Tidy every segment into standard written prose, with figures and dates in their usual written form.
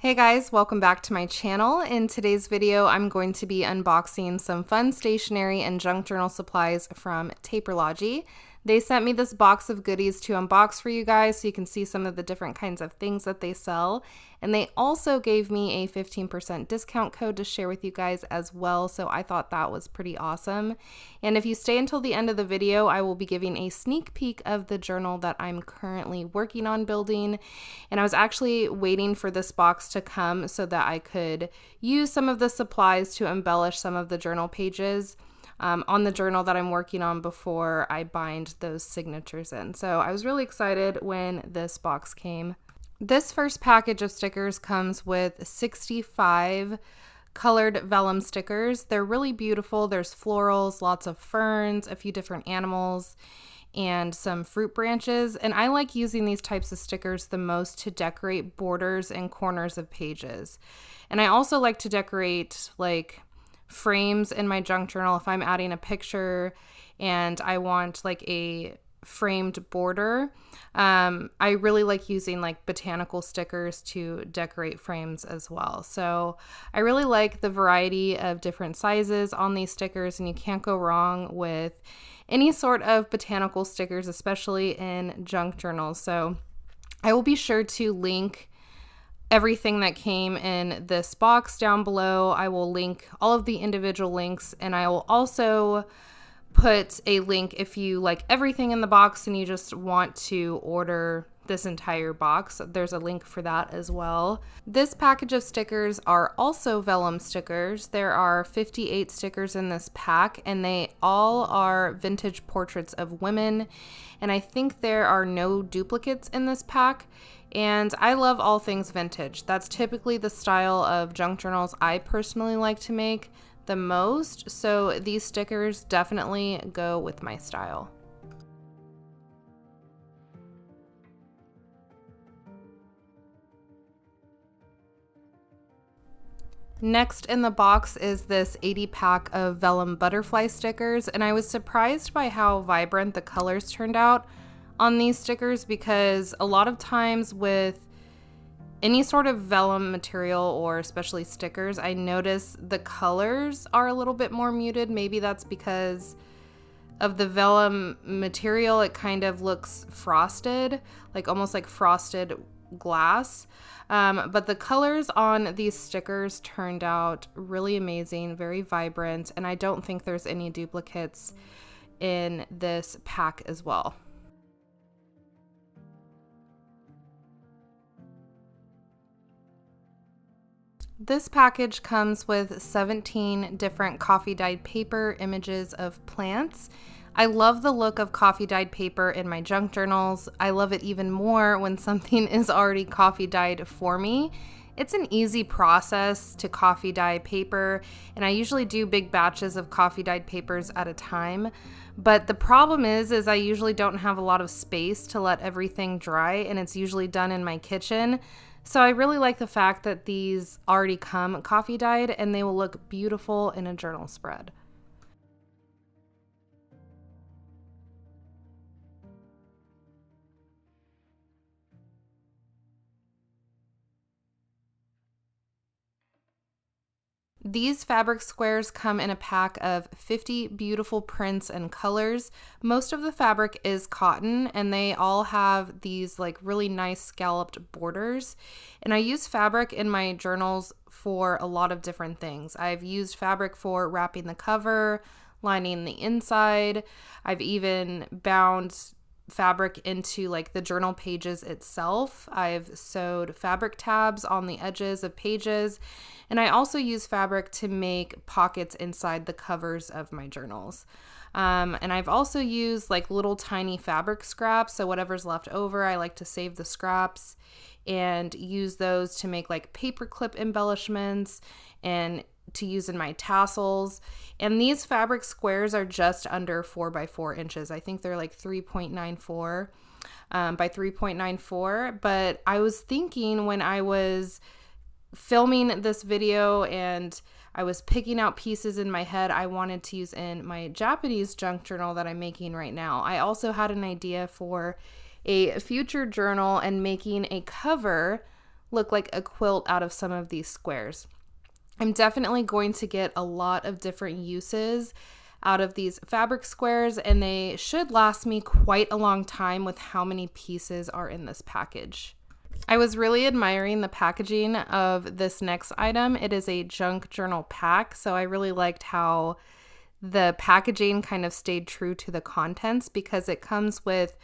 Hey guys, welcome back to my channel. In today's video, I'm going to be unboxing some fun stationery and junk journal supplies from TAPERLOGY. They sent me this box of goodies to unbox for you guys so you can see some of the different kinds of things that they sell. And they also gave me a 15% discount code to share with you guys as well, so I thought that was pretty awesome. And if you stay until the end of the video, I will be giving a sneak peek of the journal that I'm currently working on building. And I was actually waiting for this box to come so that I could use some of the supplies to embellish some of the journal pages on the journal that I'm working on before I bind those signatures in. So I was really excited when this box came. This first package of stickers comes with 65 colored vellum stickers. They're really beautiful. There's florals, lots of ferns, a few different animals, and some fruit branches. And I like using these types of stickers the most to decorate borders and corners of pages. And I also like to decorate like frames in my junk journal if I'm adding a picture and I want like a framed border. I really like using like botanical stickers to decorate frames as well. So I really like the variety of different sizes on these stickers, and you can't go wrong with any sort of botanical stickers, especially in junk journals. So I will be sure to link everything that came in this box down below. I will link all of the individual links, and I will also put a link if you like everything in the box and you just want to order this entire box. There's a link for that as well. This package of stickers are also vellum stickers. There are 58 stickers in this pack, and they all are vintage portraits of women. And I think there are no duplicates in this pack. And I love all things vintage. That's typically the style of junk journals I personally like to make the most. So these stickers definitely go with my style. Next in the box is this 80 pack of vellum butterfly stickers, and I was surprised by how vibrant the colors turned out on these stickers, because a lot of times with any sort of vellum material, or especially stickers, I notice the colors are a little bit more muted. Maybe that's because of the vellum material. It kind of looks frosted, like almost like frosted glass. But the colors on these stickers turned out really amazing, very vibrant, and I don't think there's any duplicates in this pack as well. This package comes with 17 different coffee dyed paper images of plants. I love the look of coffee dyed paper in my junk journals. I love it even more when something is already coffee dyed for me. It's an easy process to coffee dye paper, and I usually do big batches of coffee dyed papers at a time. But the problem is I usually don't have a lot of space to let everything dry, and it's usually done in my kitchen. So I really like the fact that these already come coffee dyed, and they will look beautiful in a journal spread. These fabric squares come in a pack of 50 beautiful prints and colors. Most of the fabric is cotton, and they all have these like really nice scalloped borders. And I use fabric in my journals for a lot of different things. I've used fabric for wrapping the cover, lining the inside. I've even bound fabric into like the journal pages itself. I've sewed fabric tabs on the edges of pages, and I also use fabric to make pockets inside the covers of my journals. And I've also used like little tiny fabric scraps, so whatever's left over, I like to save the scraps and use those to make like paper clip embellishments and to use in my tassels. And these fabric squares are just under 4 by 4 inches. I think they're like 3.94 by 3.94. But I was thinking when I was filming this video and I was picking out pieces in my head I wanted to use in my Japanese junk journal that I'm making right now, I also had an idea for a future journal and making a cover look like a quilt out of some of these squares. I'm definitely going to get a lot of different uses out of these fabric squares, and they should last me quite a long time with how many pieces are in this package. I was really admiring the packaging of this next item. It is a junk journal pack, so I really liked how the packaging kind of stayed true to the contents, because it comes with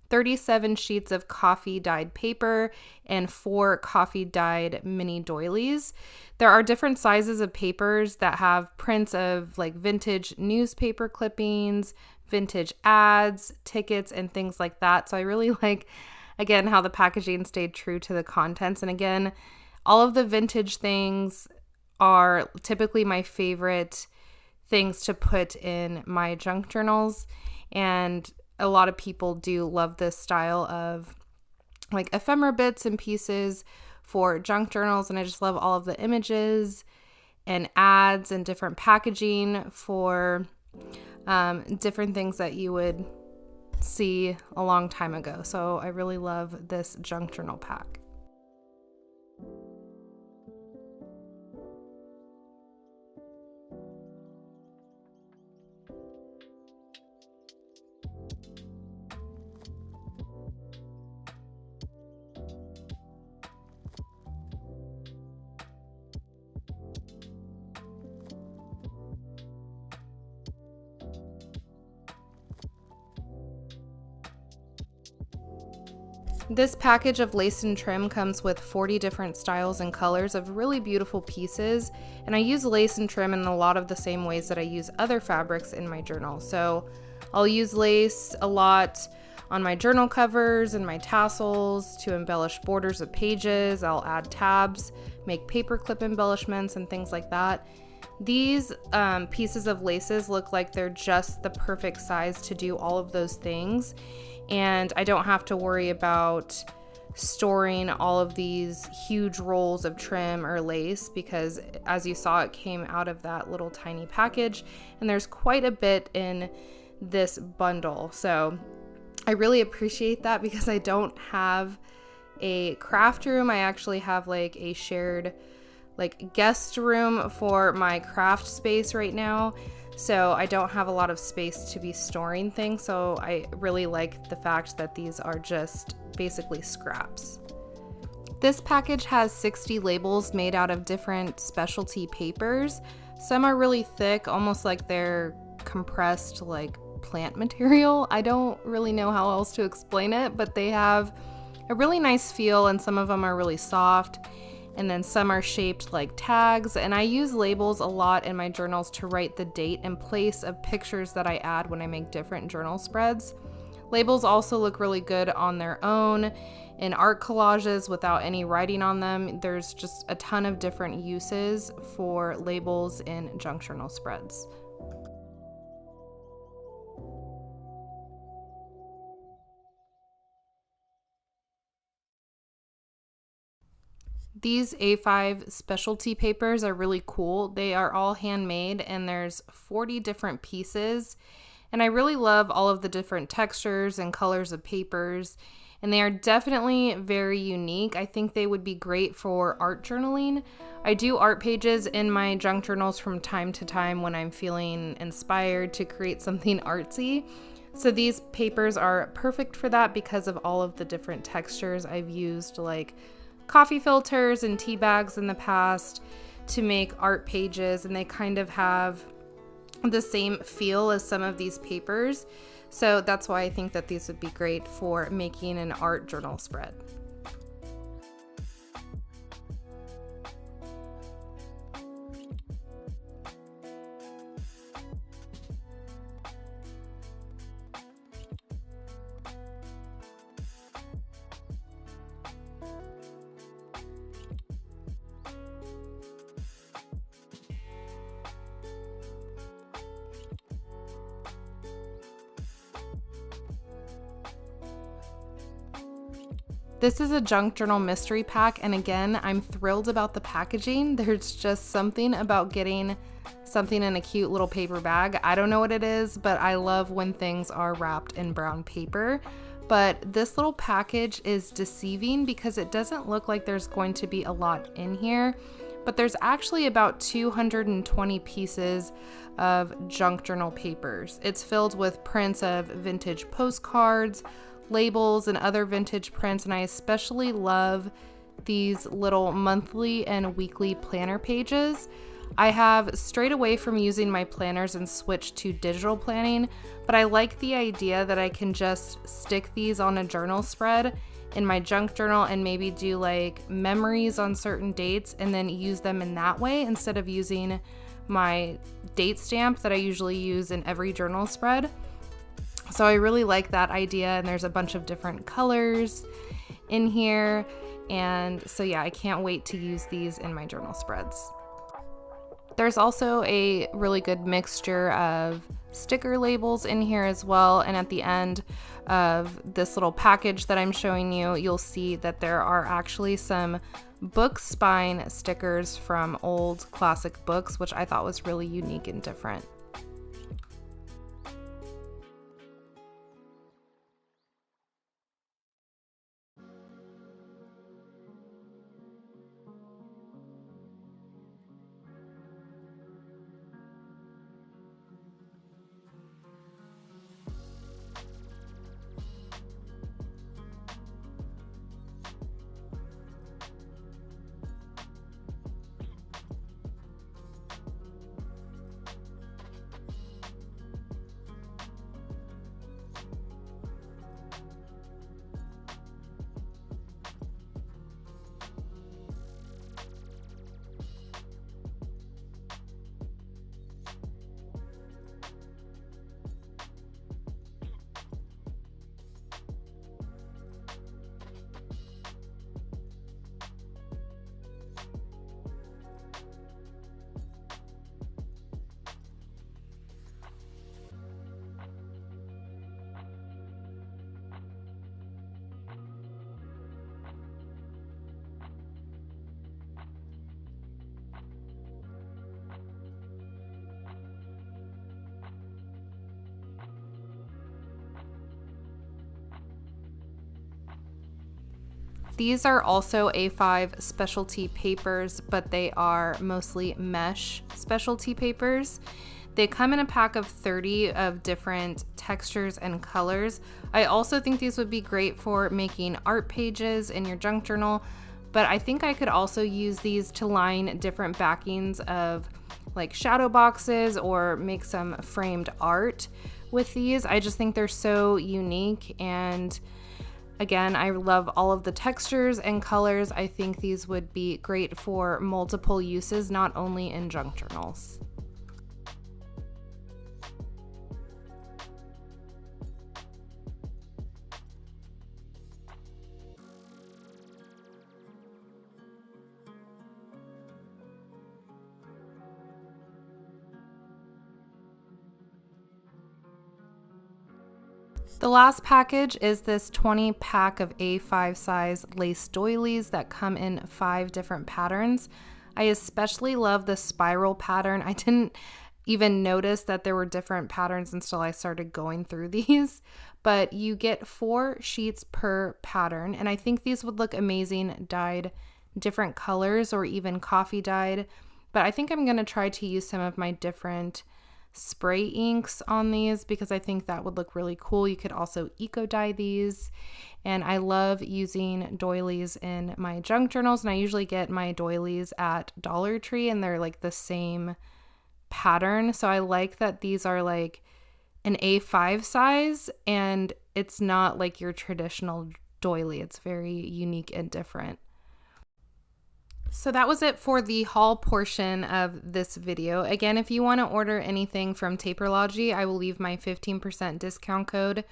37 sheets of coffee dyed paper and 4 coffee dyed mini doilies. There are different sizes of papers that have prints of like vintage newspaper clippings, vintage ads, tickets, and things like that. So I really like, again, how the packaging stayed true to the contents. And again, all of the vintage things are typically my favorite things to put in my junk journals. And a lot of people do love this style of like ephemera bits and pieces for junk journals. And I just love all of the images and ads and different packaging for different things that you would see a long time ago. So I really love this junk journal pack. This package of lace and trim comes with 40 different styles and colors of really beautiful pieces, and I use lace and trim in a lot of the same ways that I use other fabrics in my journal. So I'll use lace a lot on my journal covers and my tassels to embellish borders of pages. I'll add tabs, make paper clip embellishments, and things like that. These pieces of laces look like they're just the perfect size to do all of those things. And I don't have to worry about storing all of these huge rolls of trim or lace, because as you saw, it came out of that little tiny package, and there's quite a bit in this bundle. So I really appreciate that, because I don't have a craft room. I actually have like a shared like guest room for my craft space right now. So I don't have a lot of space to be storing things. So I really like the fact that these are just basically scraps. This package has 60 labels made out of different specialty papers. Some are really thick, almost like they're compressed like plant material. I don't really know how else to explain it, but they have a really nice feel, and some of them are really soft. And then some are shaped like tags, and I use labels a lot in my journals to write the date and place of pictures that I add when I make different journal spreads. Labels also look really good on their own in art collages without any writing on them. There's just a ton of different uses for labels in junk journal spreads. These A5 specialty papers are really cool. They are all handmade, and there's 40 different pieces. And I really love all of the different textures and colors of papers, and they are definitely very unique. I think they would be great for art journaling. I do art pages in my junk journals from time to time when I'm feeling inspired to create something artsy. So these papers are perfect for that because of all of the different textures. I've used like coffee filters and tea bags in the past to make art pages, and they kind of have the same feel as some of these papers. So that's why I think that these would be great for making an art journal spread. This is a junk journal mystery pack, and again, I'm thrilled about the packaging. There's just something about getting something in a cute little paper bag. I don't know what it is, but I love when things are wrapped in brown paper. but this little package is deceiving because it doesn't look like there's going to be a lot in here, but there's actually about 220 pieces of junk journal papers. It's filled with prints of vintage postcards, labels, and other vintage prints, and I especially love these little monthly and weekly planner pages. I have strayed away from using my planners and switched to digital planning, but I like the idea that I can just stick these on a journal spread in my junk journal and maybe do like memories on certain dates and then use them in that way instead of using my date stamp that I usually use in every journal spread. So I really like that idea, and there's a bunch of different colors in here. And so yeah, I can't wait to use these in my journal spreads. There's also a really good mixture of sticker labels in here as well. And at the end of this little package that I'm showing you, you'll see that there are actually some book spine stickers from old classic books, which I thought was really unique and different. These are also A5 specialty papers, but they are mostly mesh specialty papers. They come in a pack of 30 of different textures and colors. I also think these would be great for making art pages in your junk journal, but I think I could also use these to line different backings of like shadow boxes or make some framed art with these. I just think they're so unique, and again, I love all of the textures and colors. I think these would be great for multiple uses, not only in junk journals. The last package is this 20 pack of A5 size lace doilies that come in 5 different patterns. I especially love the spiral pattern. I didn't even notice that there were different patterns until I started going through these, but you get 4 sheets per pattern, and I think these would look amazing dyed different colors or even coffee dyed, but I think I'm going to try to use some of my different spray inks on these because I think that would look really cool. You could also eco dye these, and I love using doilies in my junk journals, and I usually get my doilies at Dollar Tree and they're like the same pattern. So I like that these are like an A5 size and it's not like your traditional doily. It's very unique and different. So that was it for the haul portion of this video. Again, if you want to order anything from TAPERLOGY, I will leave my 15% discount code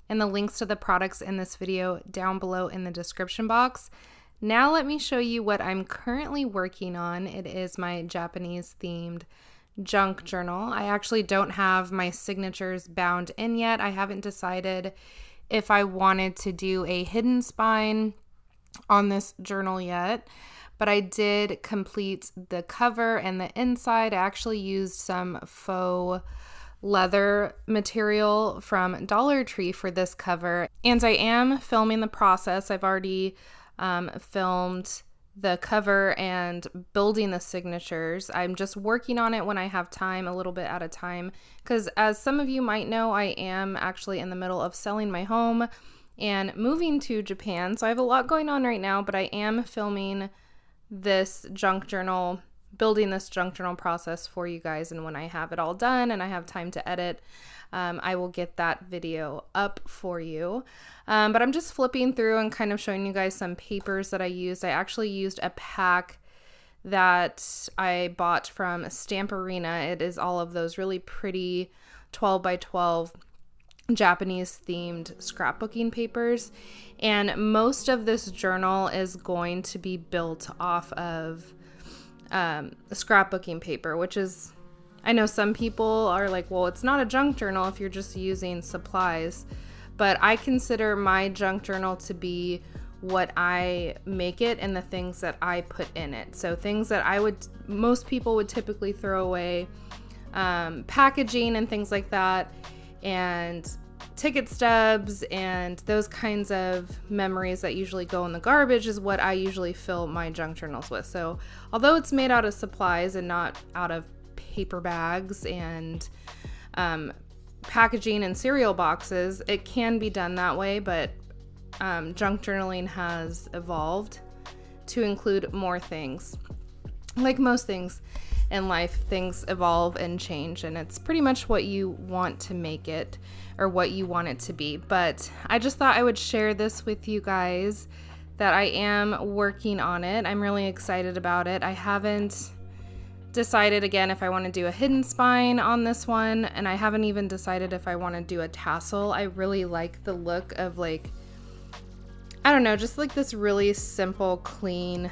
and the links to the products in this video down below in the description box. Now let me show you what I'm currently working on. It is my Japanese themed junk journal. I actually don't have my signatures bound in yet. I haven't decided if I wanted to do a hidden spine on this journal yet, but I did complete the cover and the inside. I actually used some faux leather material from Dollar Tree for this cover, and I am filming the process. I've already filmed the cover and building the signatures. I'm just working on it when I have time, a little bit at a time, because as some of you might know, I am actually in the middle of selling my home and moving to Japan, so I have a lot going on right now, but I am filming this junk journal, building this junk journal process for you guys, and when I have it all done and I have time to edit, I will get that video up for you. But I'm just flipping through and kind of showing you guys some papers that I used. I actually used a pack that I bought from Stamperina. It is all of those really pretty 12 by 12 Japanese themed scrapbooking papers, and most of this journal is going to be built off of scrapbooking paper, which is, I know some people are like, well, it's not a junk journal if you're just using supplies, but I consider my junk journal to be what I make it and the things that I put in it. So things that most people would typically throw away, packaging and things like that, and ticket stubs and those kinds of memories that usually go in the garbage is what I usually fill my junk journals with. So although it's made out of supplies and not out of paper bags and packaging and cereal boxes, it can be done that way, but junk journaling has evolved to include more things. Like most things in life, things evolve and change, and it's pretty much what you want to make it or what you want it to be. But I just thought I would share this with you guys, that I am working on it. I'm really excited about it. I haven't decided again if I want to do a hidden spine on this one, and I haven't even decided if I want to do a tassel. I really like the look of, like, I don't know, just like this really simple, clean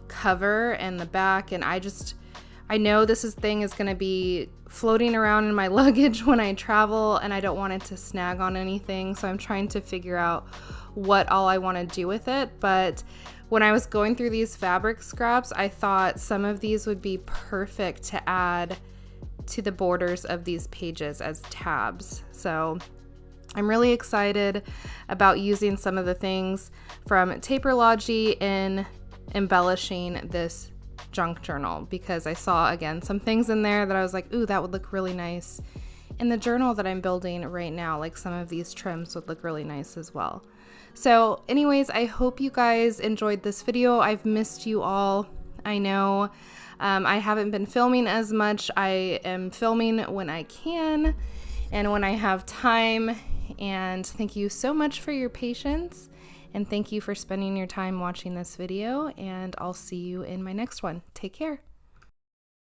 cover and the back, and I know this thing is going to be floating around in my luggage when I travel, and I don't want it to snag on anything, so I'm trying to figure out what all I want to do with it. But when I was going through these fabric scraps, I thought some of these would be perfect to add to the borders of these pages as tabs. So I'm really excited about using some of the things from TAPERLOGY in embellishing this junk journal, because I saw, again, some things in there that I was like, ooh, that would look really nice in the journal that I'm building right now. Like some of these trims would look really nice as well. So anyways, I hope you guys enjoyed this video. I've missed you all. I know I haven't been filming as much. I am filming when I can and when I have time. And thank you so much for your patience. And thank you for spending your time watching this video, and I'll see you in my next one. Take care.